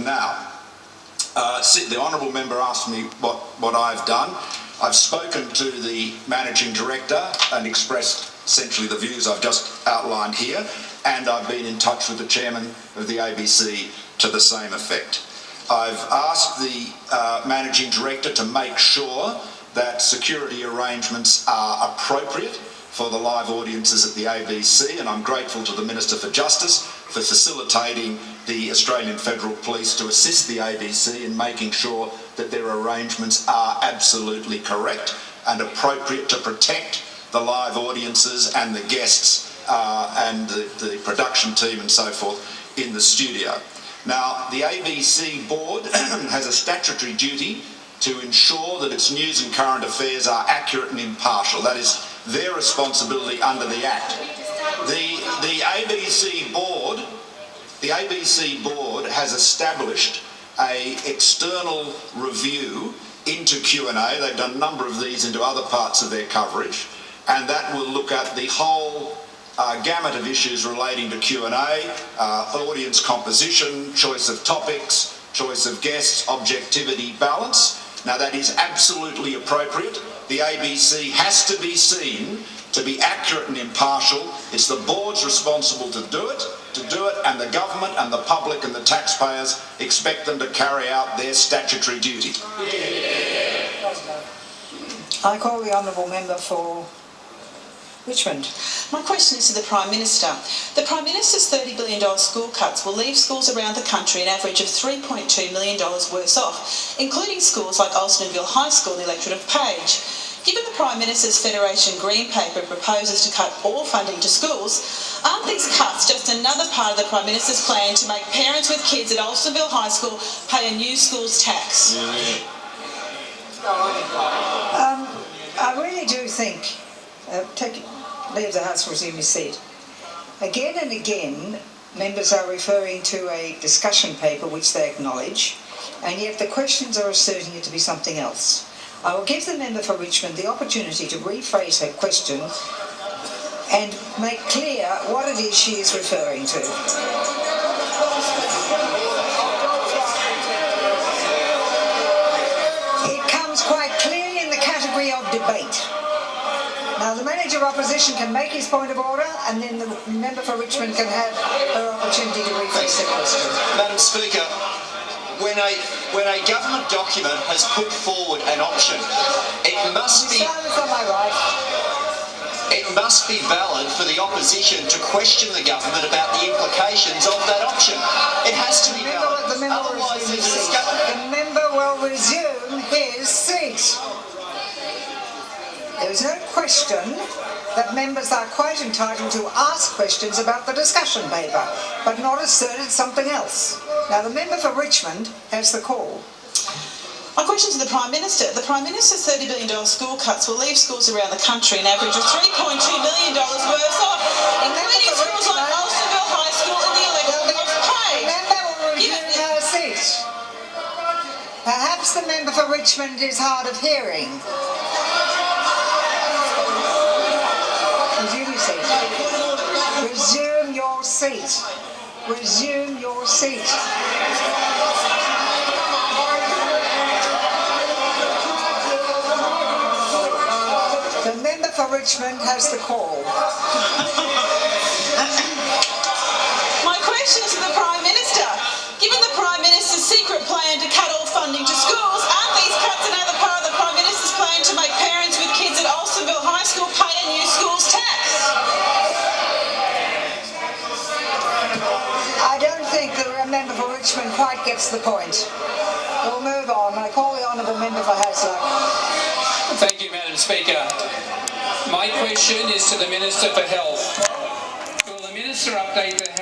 Now, the honourable member asked me what I've done. I've spoken to the managing director and expressed essentially the views I've just outlined here, and I've been in touch with the chairman of the ABC to the same effect. I've asked the managing director to make sure that security arrangements are appropriate for the live audiences at the ABC, and I'm grateful to the Minister for Justice for facilitating the Australian Federal Police to assist the ABC in making sure that their arrangements are absolutely correct and appropriate to protect the live audiences and the guests and the production team and so forth in the studio. Now, the ABC board has a statutory duty to ensure that its news and current affairs are accurate and impartial. That is their responsibility under the Act. The ABC board has established an external review into Q&A. They've done a number of these into other parts of their coverage, and that will look at the whole gamut of issues relating to Q&A, audience composition, choice of topics, choice of guests, objectivity, balance. Now, that is absolutely appropriate. The ABC has to be seen to be accurate and impartial. It's the board's responsible to do it, and the government and the public and the taxpayers expect them to carry out their statutory duty. I call the honourable member for Richmond. My question is to the Prime Minister. The Prime Minister's $30 billion school cuts will leave schools around the country an average of $3.2 million worse off, including schools like Alstonville High School in the electorate of Page. Given the Prime Minister's Federation Green Paper proposes to cut all funding to schools, aren't these cuts just another part of the Prime Minister's plan to make parents with kids at Alstonville High School pay a new school's tax? I really do think, leave the House, resume your seat. Again and again, members are referring to a discussion paper which they acknowledge, and yet the questions are asserting it to be something else. I will give the member for Richmond the opportunity to rephrase her question and make clear what it is she is referring to. It comes quite clearly in the category of debate. Now, the manager of opposition can make his point of order, and then the member for Richmond can have her opportunity to rephrase the question. Madam Speaker, when a government document has put forward an option, it must be valid for the opposition to question the government about the implications of that option. It has to be valid. Otherwise, there's a discussion. The member will resume his seat. There is no question that members are quite entitled to ask questions about the discussion paper, but not asserted something else. Now, the member for Richmond has the call. My question to the Prime Minister. The Prime Minister's $30 billion school cuts will leave schools around the country an average of $3.2 million worse off, including schools like Alstonville High School in the electorate of Page. The member will resume her seat. Perhaps the member for Richmond is hard of hearing. Resume your seat. Resume your seat. Resume your seat. The member for Richmond has the call. My question is to the Prime Minister. Given the Prime Minister's secret plan to cut all funding to schools, aren't these cuts another part of the Prime Minister's plan to make parents with kids at Alstonville High School pay a new school's tax? I don't think the member for Richmond quite gets the point. We'll move on. I call the honourable member for Hasluck. Thank you, Madam Speaker. My question is to the Minister for Health. Will the Minister update the House